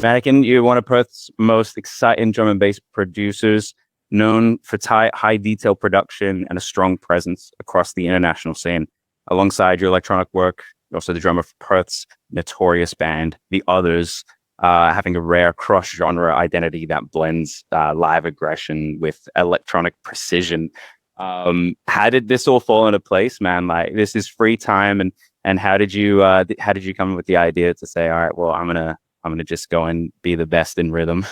Manikin, you're one of Perth's most exciting drum and bass producers, known for high detail production and a strong presence across the international scene. Alongside your electronic work, you're also the drummer for Perth's notorious band, The Others, having a rare cross-genre identity that blends live aggression with electronic precision. How did this all fall into place, man? Like, this is free time, and how did you come up with the idea to say, all right, well, I'm gonna just go and be the best in rhythm?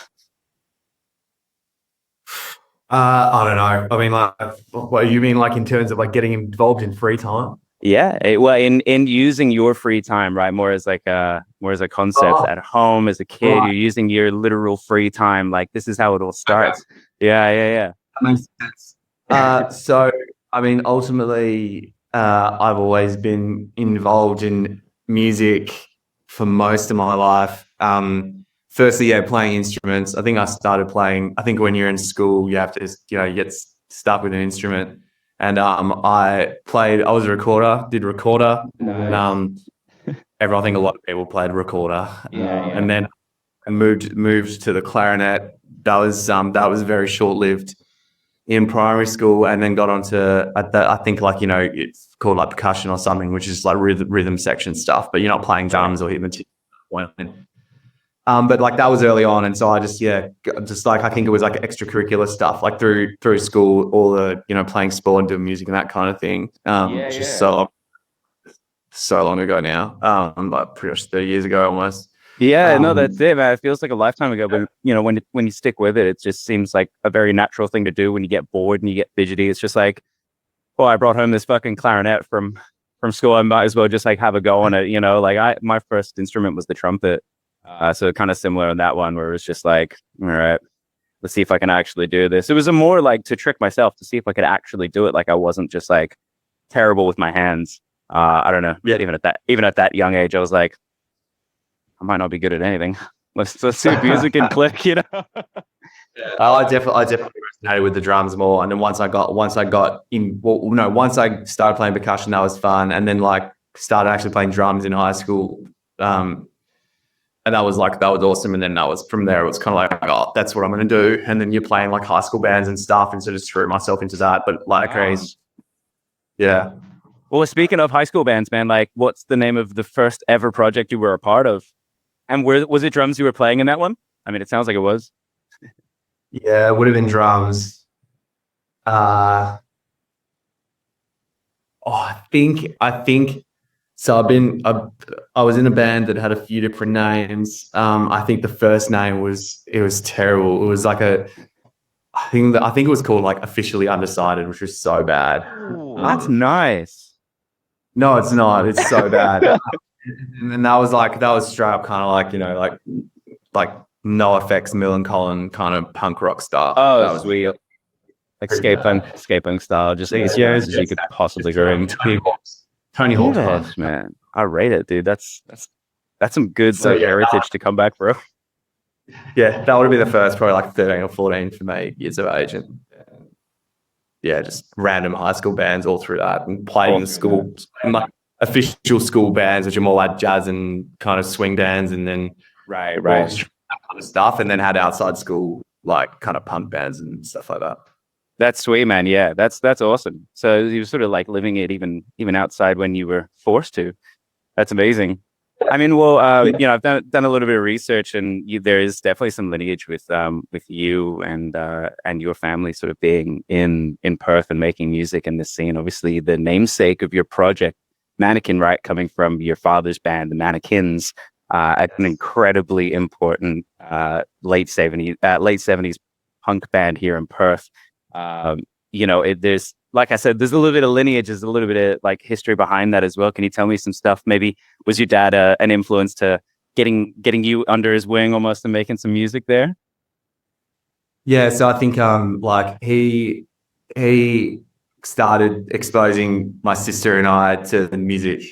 I don't know. I mean, like, what you mean, like in terms of like getting involved in free time? Yeah, well, in using your free time, right? More as a concept at home as a kid, Right. you're using your literal free time. Like, this is how it all starts. Okay. Yeah. That makes sense. So, I mean, ultimately, I've always been involved in music for most of my life. Firstly, yeah, playing instruments. I think I started playing. I think when you're in school, you have to, you get stuck with an instrument. And I was a recorder, did recorder. And I think a lot of people played recorder. Yeah. And then I moved to the clarinet. That was very short lived in primary school, and then got onto I think, like, it's called like percussion or something, which is like rhythm section stuff, but you're not playing drums or hitting the but like that was early on, and so I just like, I think it was like extracurricular stuff, like through school, all the playing sport and doing music and that kind of thing. Just so long ago now, like pretty much 30 years ago almost. Yeah, no, that's it, man. It feels like a lifetime ago, but when you stick with it, it just seems like a very natural thing to do. When you get bored and you get fidgety, it's just like, oh, I brought home this fucking clarinet from school. I might as well just like have a go on it. Like, my first instrument was the trumpet, so kind of similar in that one, where it was just like, all right, let's see if I can actually do this. It was a more like to trick myself to see if I could actually do it. Like, I wasn't just like terrible with my hands. I don't know. Yeah. Even at that young age, I was like, I might not be good at anything. Let's see music and click, I definitely resonated with the drums more. And then once I started playing percussion, that was fun. And then like started actually playing drums in high school. And that was awesome. And then from there, it was kind of like, oh, that's what I'm going to do. And then you're playing like high school bands and stuff, and so just threw myself into that. But like, crazy. Yeah. Well, speaking of high school bands, man, like, what's the name of the first ever project you were a part of? And was it drums you were playing in that one? I mean, it sounds like it was. Yeah, it would have been drums. I think so. I was in a band that had a few different names. I think the first name was terrible. It was like I think it was called like Officially Undecided, which was so bad. That's nice. No, it's not. It's so bad. And that was straight up kind of like, like No Effects, Millencolin kind of punk rock style. Oh, that was sweet. Like skate punk style, just as yours as you could possibly go into. Tony Hawk's Yes, man. I rate it, dude. That's some good heritage to come back, bro. Yeah, that would have been the first, probably like 13 or 14 for me, years of age. And just random high school bands all through that, and playing in school, like official school bands, which are more like jazz and kind of swing bands, and then right, that kind of stuff, and then had outside school like kind of punk bands and stuff like that. That's sweet, man. Yeah, that's awesome. So you were sort of like living it even outside when you were forced to. That's amazing. I mean, well, I've done a little bit of research, and there is definitely some lineage with you and your family sort of being in Perth and making music in this scene. Obviously, the namesake of your project, Manikin, right, coming from your father's band, the Mannequins, an incredibly important late 70s punk band here in Perth. There's, like I said, there's a little bit of lineage, there's a little bit of like history behind that as well. Can you tell me some stuff? Maybe was your dad an influence to getting you under his wing almost and making some music there? Yeah, so I think like he started exposing my sister and I to the music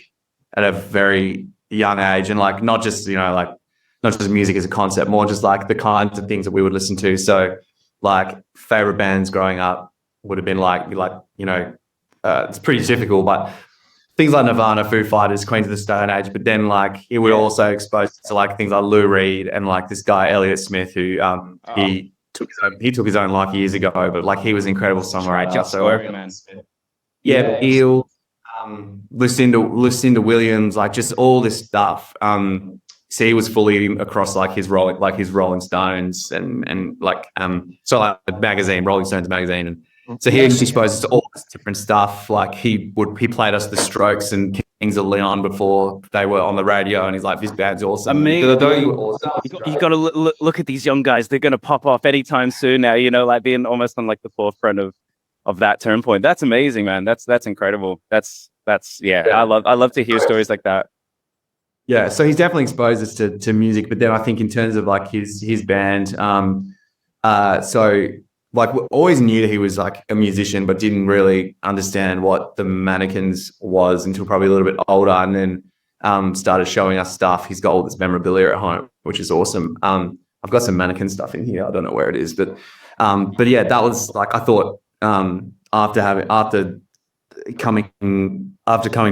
at a very young age, and like not just not just music as a concept, more just like the kinds of things that we would listen to. So like favorite bands growing up would have been like it's pretty typical, but things like Nirvana, Foo Fighters, Queens of the Stone Age, but then like he would also expose to like things like Lou Reed and like this guy Elliott Smith, who he took his own life years ago, but like he was an incredible songwriter. Eel, Lucinda Williams, like just all this stuff. So he was fully across like his Rolling Stones and like magazine, Rolling Stones magazine, and so he exposed us to all this different stuff. Like he played us the Strokes and Kings of Leon before they were on the radio, and he's like, "This band's awesome." I mean, you got to look at these young guys; they're going to pop off anytime soon. Now, you know, like being almost on like the forefront of that turn point. That's amazing, man. That's incredible. That's I love to hear stories like that. Yeah, so he's definitely exposed us to music, but then I think in terms of like his band, so like we always knew that he was like a musician, but didn't really understand what the Mannequins was until probably a little bit older, and then started showing us stuff. He's got all this memorabilia at home, which is awesome. I've got some Mannequin stuff in here. I don't know where it is, but yeah, that was like, I thought after coming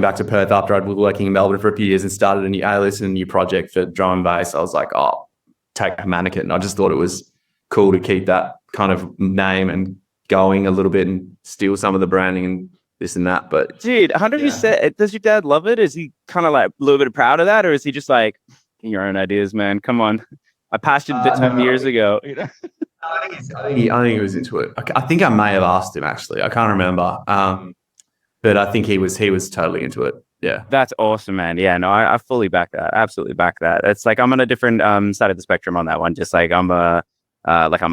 back to Perth after I'd been working in Melbourne for a few years and started a new project for drum and bass, I was like, oh, take a Mannequin. I just thought it was cool to keep that kind of name and going a little bit and steal some of the branding and this and that. But dude, 100%. Does your dad love it? Is he kind of like a little bit proud of that, or is he just like, your own ideas, man? Come on, I passed you the time years ago. I think he was into it. I think I may have asked him, actually. I can't remember. But I think he was totally into it. Yeah. That's awesome, man. Yeah, no, I fully back that. Absolutely back that. It's like I'm on a different side of the spectrum on that one. Just like I'm a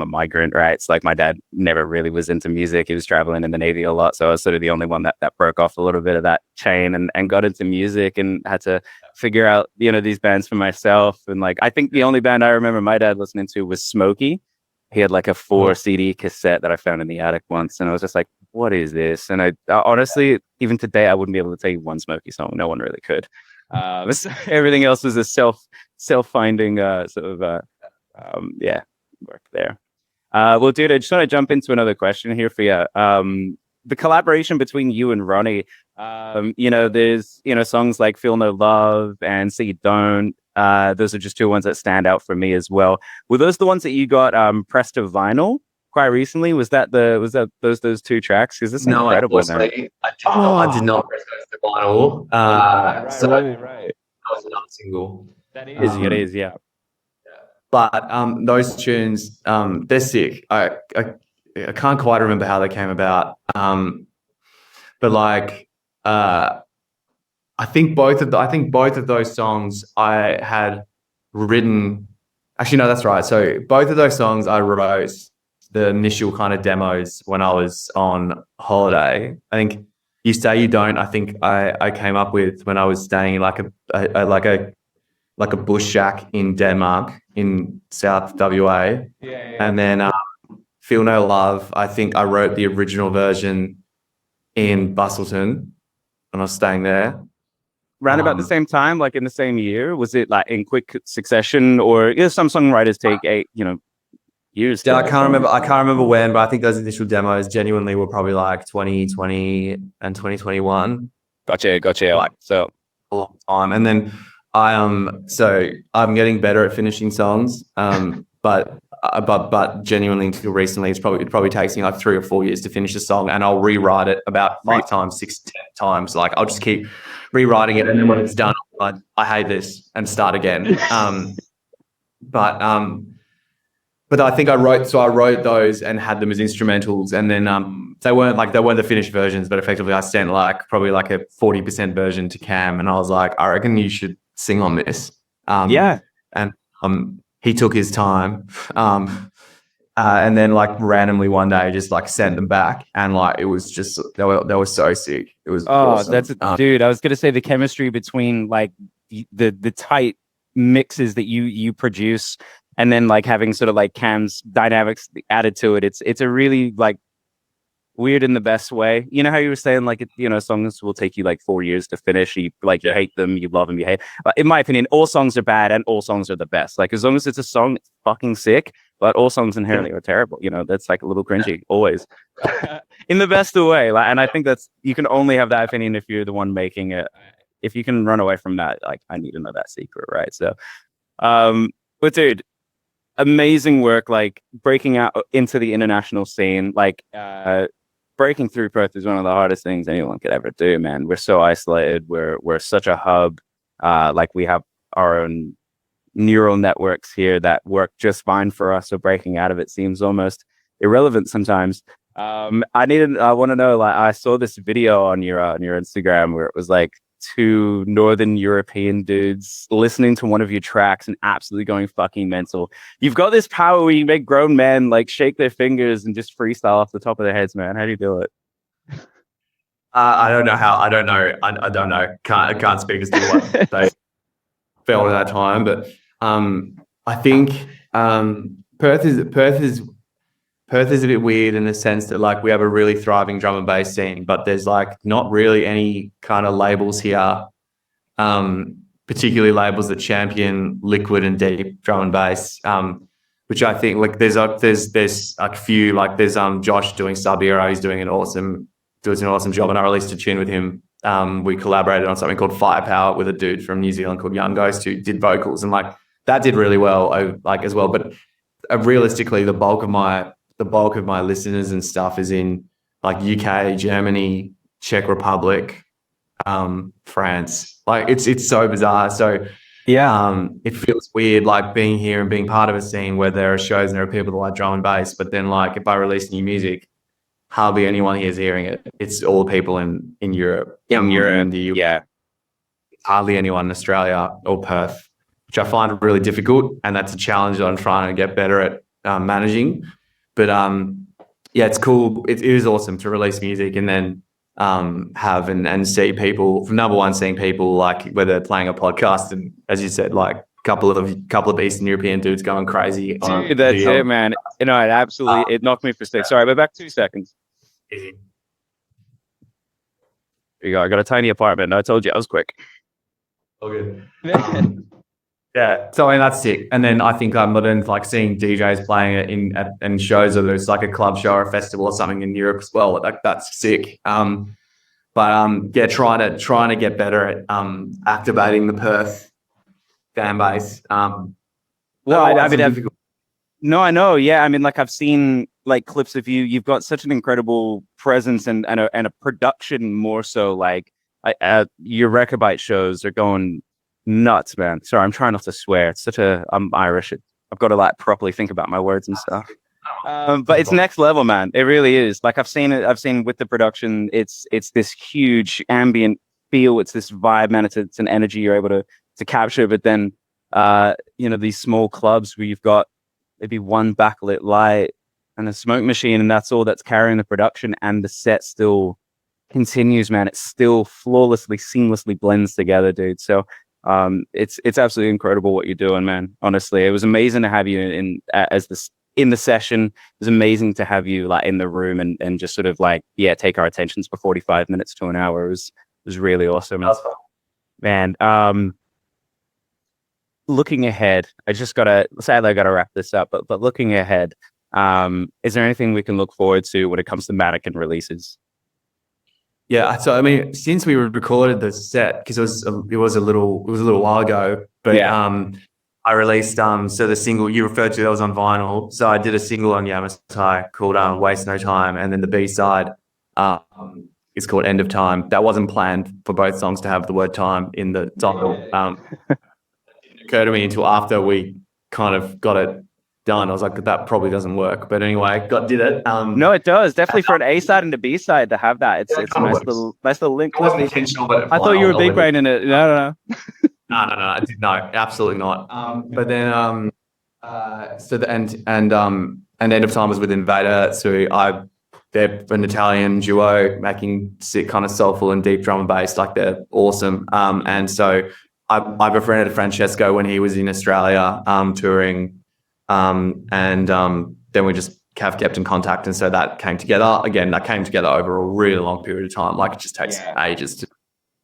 migrant, right? It's like my dad never really was into music. He was traveling in the Navy a lot. So I was sort of the only one that broke off a little bit of that chain and got into music and had to figure out, you know, these bands for myself. And like, I think the only band I remember my dad listening to was Smokey. He had like a 4 CD cassette that I found in the attic once. And I was just like, what is this? And I honestly, even today, I wouldn't be able to tell you one Smokey song. No one really could. Everything else was a self-finding sort of, work there. Well, dude, I just want to jump into another question here for you. The collaboration between you and Ronnie, you know, there's, you know, songs like Feel No Love and Say You Don't. Those are just two ones that stand out for me as well. Were those the ones that you got pressed to vinyl quite recently? Was that those two tracks? Because this is incredible. I did not press those to vinyl. Right. That was another single. That is, it is, yeah. But those tunes, they're sick. I can't quite remember how they came about. But like, I think both of those songs I had written. Actually, no, that's right. So both of those songs I wrote the initial kind of demos when I was on holiday. I think You Say You Don't, I think I came up with when I was staying in like a bush shack in Denmark in South WA. Yeah. And then Feel No Love, I think I wrote the original version in Bustleton and I was staying there. Round about the same time, like in the same year? Was it like in quick succession, or some songwriters take years? Yeah, I can't remember when, but I think those initial demos genuinely were probably like 2020 and 2021. Gotcha. Like, so a long time. And then I'm getting better at finishing songs. But genuinely until recently, it probably takes me like 3 or 4 years to finish a song, and I'll rewrite it about 5 times, 6, 10 times. Like I'll just keep rewriting it, and then when it's done, I hate this and start again. But I think I wrote those and had them as instrumentals, and then they weren't the finished versions, but effectively I sent probably a 40% version to Cam, and I was like, I reckon you should sing on this. And he took his time, and then randomly one day just sent them back, and it was just they were so sick. It was awesome. That's dude. I was gonna say the chemistry between the tight mixes that you produce, and then having sort of Cam's dynamics added to it. It's a really weird in the best way. You know how you were saying songs will take you 4 years to finish. You you hate them, you love them, you hate. But in my opinion, all songs are bad and all songs are the best. As long as it's a song, it's fucking sick. but all songs inherently are terrible. You know, that's like a little cringy always, in the best of way. Like, and I think that's, you can only have that opinion if you're the one making it. If you can run away from that, like, I need to know that secret, right? So, but dude, amazing work, like breaking out into the international scene, like breaking through Perth is one of the hardest things anyone could ever do, man. We're so isolated. We're such a hub. Like we have our own neural networks here that work just fine for us. So breaking out of it seems almost irrelevant sometimes. I want to know, like, I saw this video on your Instagram where it was like two Northern European dudes listening to one of your tracks and absolutely going fucking mental. You've got this power where you make grown men like shake their fingers and just freestyle off the top of their heads, man. How do you do it? I don't know how. I don't know. I don't know. I can't speak as to what they felt at that time, but I think Perth is a bit weird in the sense that like we have a really thriving drum and bass scene, but there's like not really any kind of labels here, particularly labels that champion liquid and deep drum and bass, which I think like there's a few, like there's Josh doing Sub Era. He's doing an awesome job, and I released a tune with him. We collaborated on something called Firepower with a dude from New Zealand called Young Ghost who did vocals, and like that did really well, like as well. But realistically, the bulk of my listeners and stuff is in like UK, Germany, Czech Republic, France. Like it's so bizarre. So yeah, it feels weird like being here and being part of a scene where there are shows and there are people that like drum and bass, but then like if I release new music, hardly anyone here is hearing it. It's all people in Europe. In Europe, and hardly anyone in Australia or Perth, which I find really difficult, and that's a challenge that I'm trying to get better at managing. But yeah, it's cool. It is awesome to release music and then have and see people. Number one, seeing people like whether they're playing a podcast, and as you said, like a couple of Eastern European dudes going crazy. Dude, that's it, man. You know, it knocked me for six. Sorry, but back 2 seconds. There you go. I got a tiny apartment. I told you I was quick. Okay. Yeah, so I mean that's sick. And then I think I'm not in like seeing DJs playing it in shows, or there's like a club show or a festival or something in Europe as well. Like that's sick. But yeah, trying to get better at activating the Perth fan base. No, I know. Yeah, I mean, like I've seen like clips of you. You've got such an incredible presence and a production more so. Like your Recordbite shows are going nuts, man. Sorry, I'm trying not to swear. It's such I'm Irish. I've got to like properly think about my words and stuff. But it's next level, man. It really is. Like I've seen with the production. It's this huge ambient feel. It's this vibe, man. It's an energy you're able to capture. But then, these small clubs where you've got maybe one backlit light and a smoke machine, and that's all that's carrying the production, and the set still continues, man. It still flawlessly, seamlessly blends together, dude. So it's absolutely incredible what you're doing, man. Honestly, it was amazing to have you in the session. It was amazing to have you like in the room and just sort of like take our attentions for 45 minutes to an hour. It was really awesome, man. Looking ahead, I gotta wrap this up, but looking ahead, is there anything we can look forward to when it comes to Manikin releases? Yeah, so I mean, since we recorded the set, because it was a little while ago, but I released so the single you referred to that was on vinyl. So I did a single on Yamatai called "Waste No Time," and then the B-side is called "End of Time." That wasn't planned for both songs to have the word "time" in the title. It didn't occur to me until after we kind of got it done. I was like, that probably doesn't work. But anyway, did it. No, it does. Definitely for an A-side and a B-side to have that. It's a nice little link. It wasn't intentional, but I thought you were big brain in it. No. No, absolutely not. But then so the and End of Time was with Invader. So they're an Italian duo making sick kind of soulful and deep drum and bass. Like they're awesome. And so I befriended Francesco when he was in Australia touring. Then we just have kept in contact, and so that came together. Again, that came together over a really long period of time. Like it just takes ages to.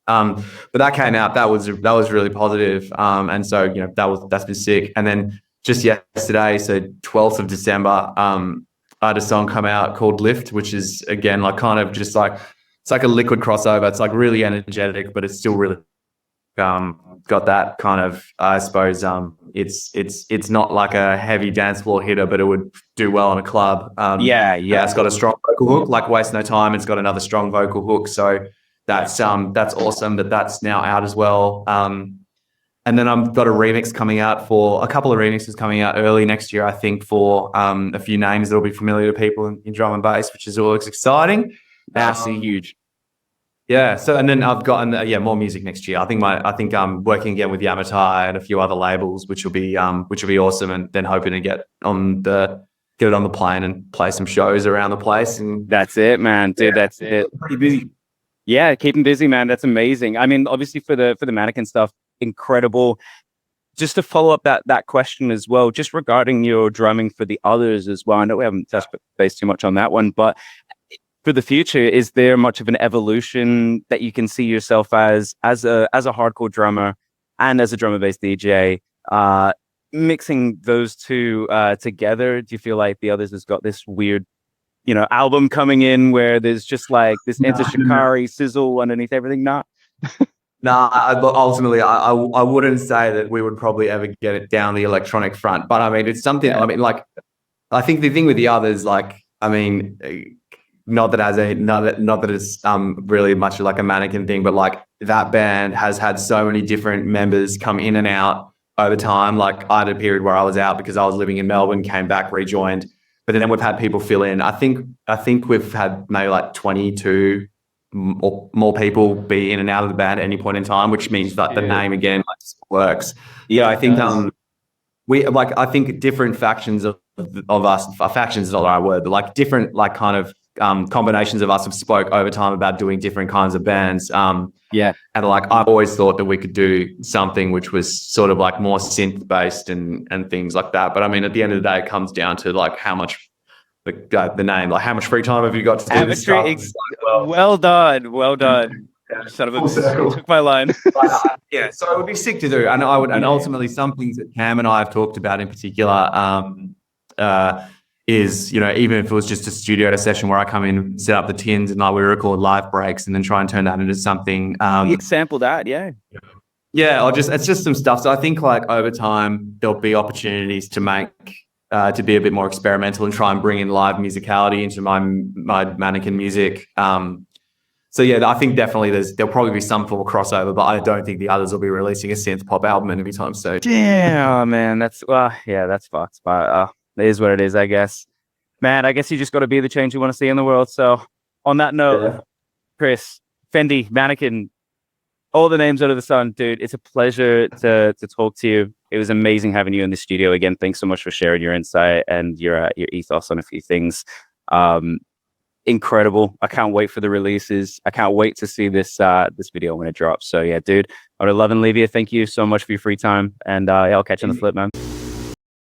But that came out. That was really positive. And so that's been sick. And then just yesterday, so 12th of December, I had a song come out called Lift, which is again like kind of just like it's like a liquid crossover. It's like really energetic, but it's still really got that kind of, I suppose, it's not like a heavy dance floor hitter, but it would do well in a club. Yeah. It's got a strong vocal hook, like Waste No Time. It's got another strong vocal hook, so that's awesome that that's now out as well. And then I've got a couple of remixes coming out early next year, I think, for a few names that will be familiar to people in drum and bass, which is always exciting. That's huge. Yeah. So, and then I've gotten more music next year. I think I'm working again with Yamatai and a few other labels, which will be awesome. And then hoping to get it on the plane and play some shows around the place. And that's it, man, dude. That's it. Yeah, keep them busy, man. That's amazing. I mean, obviously for the Manikin stuff, incredible. Just to follow up that question as well, just regarding your drumming for the others as well. I know we haven't touched base too much on that one, but for the future, is there much of an evolution that you can see yourself as a hardcore drummer and as a drum and bass DJ, mixing those two together? Do you feel like the others has got this weird, album coming in where there's just like this Enter Shikari sizzle underneath everything? Ultimately, I wouldn't say that we would probably ever get it down the electronic front, but I mean, it's something. Yeah. I mean, like, I think the thing with the others, like, I mean, not that it's really much like a Manikin thing, but like that band has had so many different members come in and out over time. Like, I had a period where I was out because I was living in Melbourne, came back, rejoined, but then we've had people fill in. I think we've had maybe like 22 or more people be in and out of the band at any point in time, which means that the name again works. Yeah, I think I think different factions of us. Factions is not the right word, but like different like kind of combinations of us have spoke over time about doing different kinds of bands. And like I've always thought that we could do something which was sort of like more synth based and things like that. But I mean, at the end of the day, it comes down to like how much the name, like how much free time have you got to do this stuff? Well done. Son of a bitch. Took my line. So it would be sick to do, and and ultimately some things that Cam and I have talked about in particular is, even if it was just a studio session where I come in, set up the tins, and like we record live breaks, and then try and turn that into something. Sample that, yeah. It's just some stuff. So I think like over time there'll be opportunities to make. To be a bit more experimental and try and bring in live musicality into my Manikin music. So yeah, I think definitely there'll probably be some form of crossover, but I don't think the others will be releasing a synth pop album anytime soon. Damn, man, that's fucked. But it is what it is, I guess. Man, I guess you just got to be the change you want to see in the world. So on that note, Chris, Fendi, Manikin, all the names under the sun, dude. It's a pleasure to talk to you. It was amazing having you in the studio again. Thanks so much for sharing your insight and your ethos on a few things. Incredible. I can't wait for the releases. I can't wait to see this video when it drops. So yeah, dude, I would love and leave you. Thank you so much for your free time, and I'll catch you on the flip, man.